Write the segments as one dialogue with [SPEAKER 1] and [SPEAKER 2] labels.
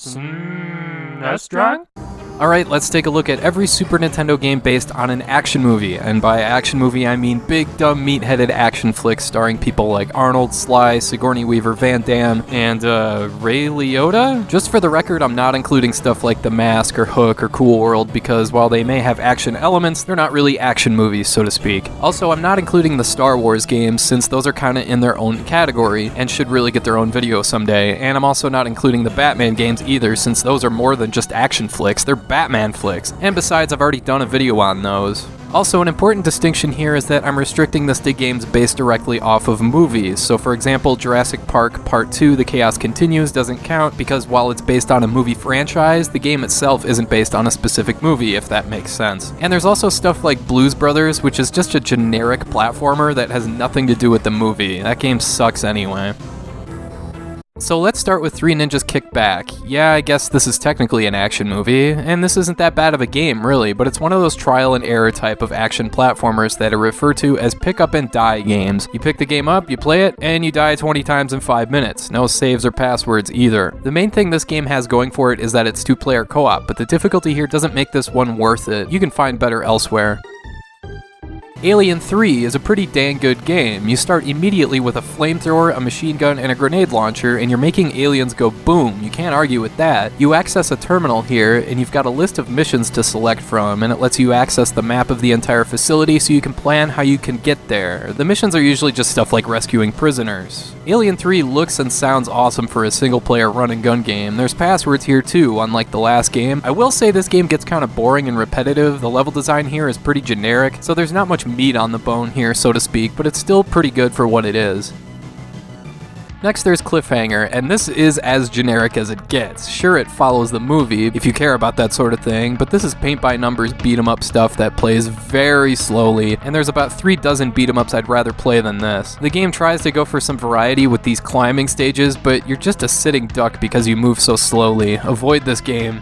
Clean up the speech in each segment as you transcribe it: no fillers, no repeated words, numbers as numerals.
[SPEAKER 1] That's drunk? Alright, let's take a look at every Super Nintendo game based on an action movie. And by action movie, I mean big, dumb, meat-headed action flicks starring people like Arnold, Sly, Sigourney Weaver, Van Damme, and, Ray Liotta? Just for the record, I'm not including stuff like The Mask or Hook or Cool World because while they may have action elements, they're not really action movies, so to speak. Also, I'm not including the Star Wars games since those are kinda in their own category and should really get their own video someday. And I'm also not including the Batman games either since those are more than just action flicks, they're Batman flicks, and besides, I've already done a video on those. Also, an important distinction here is that I'm restricting this to games based directly off of movies. So for example, Jurassic Park Part 2, The Chaos Continues doesn't count because while it's based on a movie franchise, the game itself isn't based on a specific movie, if that makes sense. And there's also stuff like Blues Brothers, which is just a generic platformer that has nothing to do with the movie. That game sucks anyway. So let's start with Three Ninjas Kick Back. Yeah, I guess this is technically an action movie, and this isn't that bad of a game, really, but it's one of those trial and error type of action platformers that are referred to as pick up and die games. You pick the game up, you play it, and you die 20 times in 5 minutes. No saves or passwords either. The main thing this game has going for it is that it's two-player co-op, but the difficulty here doesn't make this one worth it. You can find better elsewhere. Alien 3 is a pretty dang good game. You start immediately with a flamethrower, a machine gun, and a grenade launcher, and you're making aliens go boom. You can't argue with that. You access a terminal here, and you've got a list of missions to select from, and it lets you access the map of the entire facility so you can plan how you can get there. The missions are usually just stuff like rescuing prisoners. Alien 3 looks and sounds awesome for a single-player run-and-gun game. There's passwords here too, unlike the last game. I will say this game gets kind of boring and repetitive. The level design here is pretty generic, so there's not much meat on the bone here, so to speak, but it's still pretty good for what it is. Next there's Cliffhanger, and this is as generic as it gets. Sure, it follows the movie, if you care about that sort of thing, but this is paint-by-numbers beat-em-up stuff that plays very slowly, and there's about 3 dozen beat-em-ups I'd rather play than this. The game tries to go for some variety with these climbing stages, but you're just a sitting duck because you move so slowly. Avoid this game.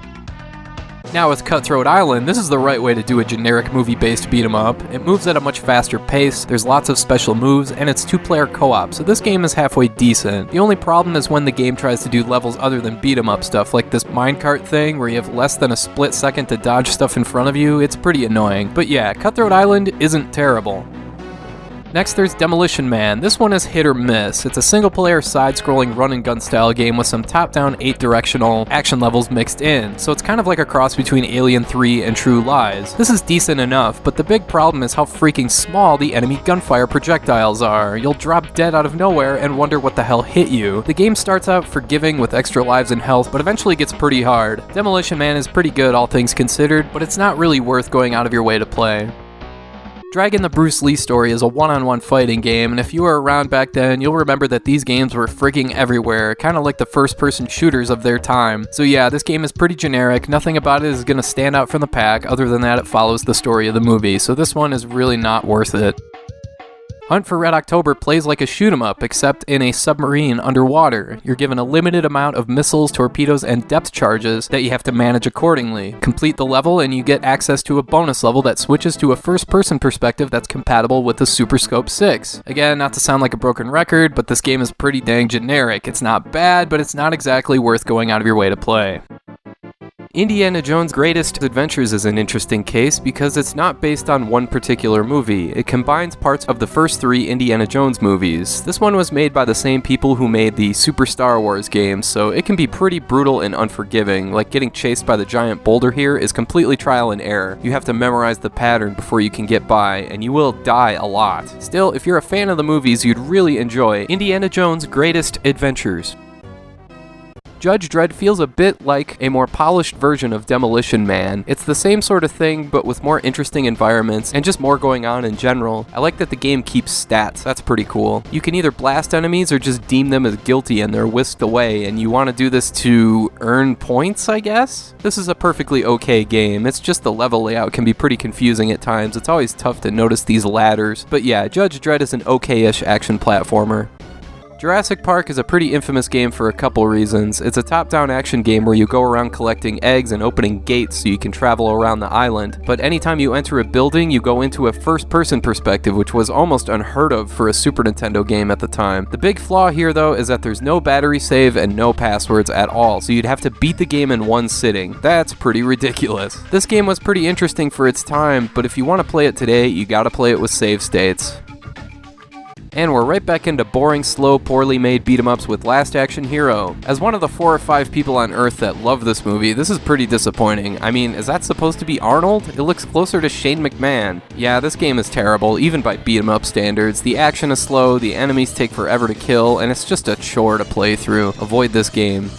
[SPEAKER 1] Now with Cutthroat Island, this is the right way to do a generic movie-based beat-em-up. It moves at a much faster pace, there's lots of special moves, and it's two-player co-op, so this game is halfway decent. The only problem is when the game tries to do levels other than beat-em-up stuff, like this minecart thing where you have less than a split second to dodge stuff in front of you. It's pretty annoying. But yeah, Cutthroat Island isn't terrible. Next there's Demolition Man. This one is hit or miss. It's a single-player side-scrolling run-and-gun style game with some top-down 8-directional action levels mixed in, so it's kind of like a cross between Alien 3 and True Lies. This is decent enough, but the big problem is how freaking small the enemy gunfire projectiles are. You'll drop dead out of nowhere and wonder what the hell hit you. The game starts out forgiving with extra lives and health, but eventually gets pretty hard. Demolition Man is pretty good all things considered, but it's not really worth going out of your way to play. Dragon the Bruce Lee Story is a one-on-one fighting game, and if you were around back then, you'll remember that these games were frigging everywhere, kinda like the first-person shooters of their time. So yeah, this game is pretty generic, nothing about it is gonna stand out from the pack, other than that it follows the story of the movie, so this one is really not worth it. Hunt for Red October plays like a shoot-'em-up, except in a submarine underwater. You're given a limited amount of missiles, torpedoes, and depth charges that you have to manage accordingly. Complete the level and you get access to a bonus level that switches to a first-person perspective that's compatible with the Super Scope 6. Again, not to sound like a broken record, but this game is pretty dang generic. It's not bad, but it's not exactly worth going out of your way to play. Indiana Jones' Greatest Adventures is an interesting case because it's not based on one particular movie. It combines parts of the first 3 Indiana Jones movies. This one was made by the same people who made the Super Star Wars games, so it can be pretty brutal and unforgiving. Like getting chased by the giant boulder here is completely trial and error. You have to memorize the pattern before you can get by, and you will die a lot. Still, if you're a fan of the movies, you'd really enjoy Indiana Jones' Greatest Adventures. Judge Dredd feels a bit like a more polished version of Demolition Man. It's the same sort of thing, but with more interesting environments and just more going on in general. I like that the game keeps stats, that's pretty cool. You can either blast enemies or just deem them as guilty and they're whisked away, and you want to do this to earn points, I guess? This is a perfectly okay game, it's just the level layout can be pretty confusing at times. It's always tough to notice these ladders, but yeah, Judge Dredd is an okay-ish action platformer. Jurassic Park is a pretty infamous game for a couple reasons. It's a top-down action game where you go around collecting eggs and opening gates so you can travel around the island, but anytime you enter a building, you go into a first-person perspective, which was almost unheard of for a Super Nintendo game at the time. The big flaw here, though, is that there's no battery save and no passwords at all, so you'd have to beat the game in one sitting. That's pretty ridiculous. This game was pretty interesting for its time, but if you want to play it today, you gotta play it with save states. And we're right back into boring, slow, poorly made beat-em-ups with Last Action Hero. As one of the 4 or 5 people on Earth that love this movie, this is pretty disappointing. I mean, is that supposed to be Arnold? It looks closer to Shane McMahon. Yeah, this game is terrible, even by beat-em-up standards. The action is slow, the enemies take forever to kill, and it's just a chore to play through. Avoid this game.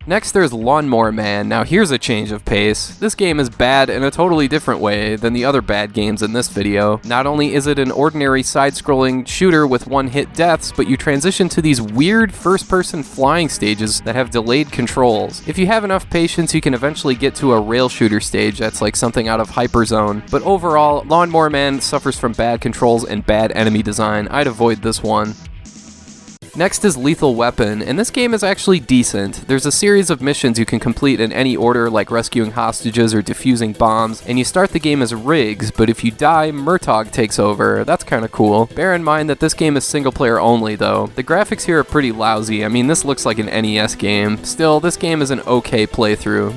[SPEAKER 1] Next, there's Lawnmower Man. Now here's a change of pace. This game is bad in a totally different way than the other bad games in this video. Not only is it an ordinary side-scrolling shooter with one-hit deaths, but you transition to these weird first-person flying stages that have delayed controls. If you have enough patience, you can eventually get to a rail shooter stage that's like something out of Hyperzone. But overall, Lawnmower Man suffers from bad controls and bad enemy design. I'd avoid this one. Next is Lethal Weapon, and this game is actually decent. There's a series of missions you can complete in any order, like rescuing hostages or defusing bombs, and you start the game as Riggs, but if you die, Murtaugh takes over. That's kinda cool. Bear in mind that this game is single player only, though. The graphics here are pretty lousy. I mean, this looks like an NES game. Still, this game is an okay playthrough.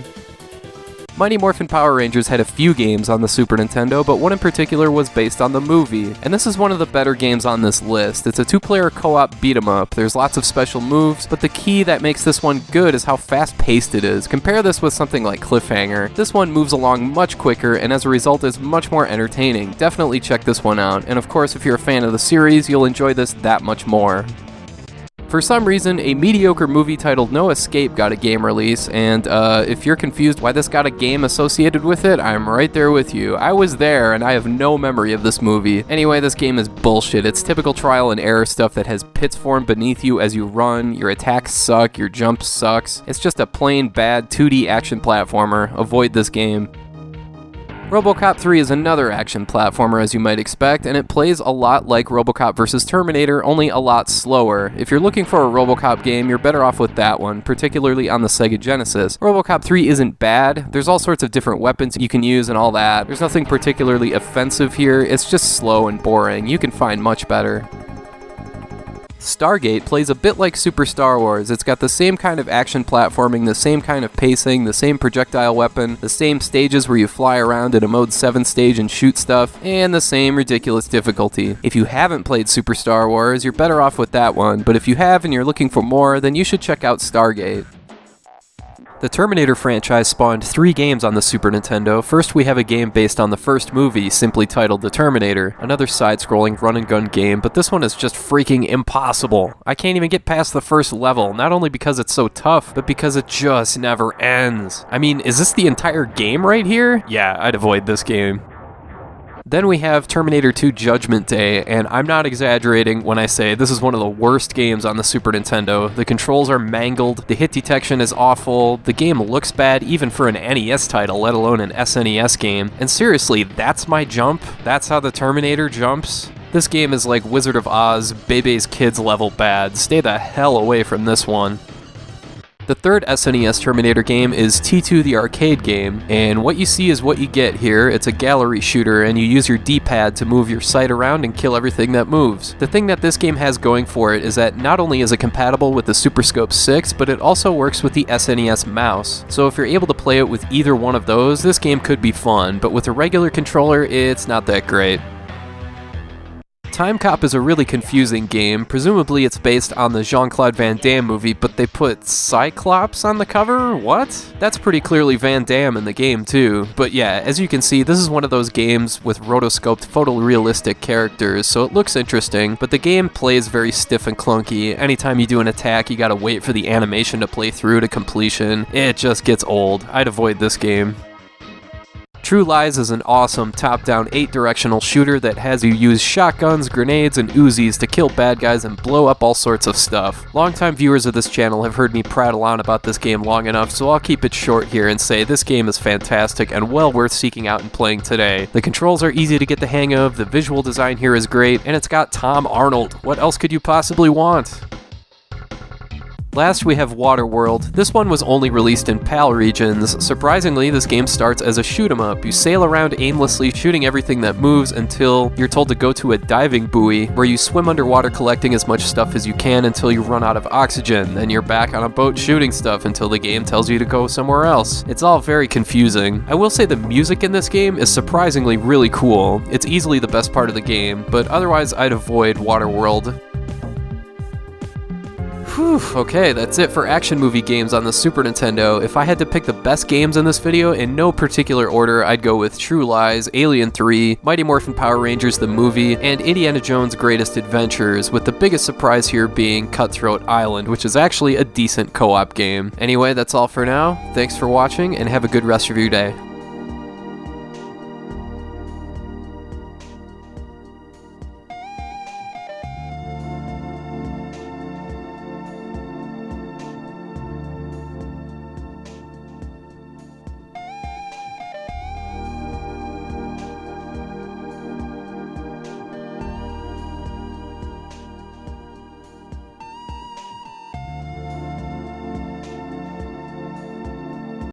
[SPEAKER 1] Mighty Morphin Power Rangers had a few games on the Super Nintendo, but one in particular was based on the movie. And this is one of the better games on this list. It's a 2-player co-op beat-em-up. There's lots of special moves, but the key that makes this one good is how fast-paced it is. Compare this with something like Cliffhanger. This one moves along much quicker, and as a result is much more entertaining. Definitely check this one out. And of course, if you're a fan of the series, you'll enjoy this that much more. For some reason, a mediocre movie titled No Escape got a game release, and if you're confused why this got a game associated with it, I'm right there with you. I was there, and I have no memory of this movie. Anyway, this game is bullshit. It's typical trial and error stuff that has pits form beneath you as you run, your attacks suck, your jump sucks. It's just a plain bad 2D action platformer. Avoid this game. RoboCop 3 is another action platformer, as you might expect, and it plays a lot like RoboCop vs. Terminator, only a lot slower. If you're looking for a RoboCop game, you're better off with that one, particularly on the Sega Genesis. RoboCop 3 isn't bad. There's all sorts of different weapons you can use and all that. There's nothing particularly offensive here. It's just slow and boring. You can find much better. Stargate plays a bit like Super Star Wars. It's got the same kind of action platforming, the same kind of pacing, the same projectile weapon, the same stages where you fly around in a Mode 7 stage and shoot stuff, and the same ridiculous difficulty. If you haven't played Super Star Wars, you're better off with that one, but if you have and you're looking for more, then you should check out Stargate. The Terminator franchise spawned 3 games on the Super Nintendo. First, we have a game based on the first movie, simply titled The Terminator, another side-scrolling run-and-gun game, but this one is just freaking impossible. I can't even get past the first level, not only because it's so tough, but because it just never ends. I mean, is this the entire game right here? Yeah, I'd avoid this game. Then we have Terminator 2 Judgment Day, and I'm not exaggerating when I say this is one of the worst games on the Super Nintendo. The controls are mangled, the hit detection is awful, the game looks bad even for an NES title, let alone an SNES game. And seriously, that's my jump? That's how the Terminator jumps? This game is like Wizard of Oz, Bebe's Kids level bad. Stay the hell away from this one. The third SNES Terminator game is T2 the arcade game, and what you see is what you get here. It's a gallery shooter, and you use your D-pad to move your sight around and kill everything that moves. The thing that this game has going for it is that not only is it compatible with the Super Scope 6, but it also works with the SNES mouse. So if you're able to play it with either one of those, this game could be fun, but with a regular controller, it's not that great. Time Cop is a really confusing game. Presumably it's based on the Jean-Claude Van Damme movie, but they put Cyclops on the cover? What? That's pretty clearly Van Damme in the game too. But yeah, as you can see, this is one of those games with rotoscoped photorealistic characters, so it looks interesting, but the game plays very stiff and clunky. Anytime you do an attack, you gotta wait for the animation to play through to completion. It just gets old. I'd avoid this game. True Lies is an awesome top-down 8-directional shooter that has you use shotguns, grenades, and Uzis to kill bad guys and blow up all sorts of stuff. Longtime viewers of this channel have heard me prattle on about this game long enough, so I'll keep it short here and say this game is fantastic and well worth seeking out and playing today. The controls are easy to get the hang of, the visual design here is great, and it's got Tom Arnold. What else could you possibly want? Last, we have Waterworld. This one was only released in PAL regions. Surprisingly, this game starts as a shoot 'em up. You sail around aimlessly, shooting everything that moves until you're told to go to a diving buoy, where you swim underwater collecting as much stuff as you can until you run out of oxygen. Then you're back on a boat shooting stuff until the game tells you to go somewhere else. It's all very confusing. I will say the music in this game is surprisingly really cool. It's easily the best part of the game, but otherwise I'd avoid Waterworld. Whew, okay, that's it for action movie games on the Super Nintendo. If I had to pick the best games in this video in no particular order, I'd go with True Lies, Alien 3, Mighty Morphin Power Rangers the movie, and Indiana Jones' Greatest Adventures, with the biggest surprise here being Cutthroat Island, which is actually a decent co-op game. Anyway, that's all for now. Thanks for watching, and have a good rest of your day.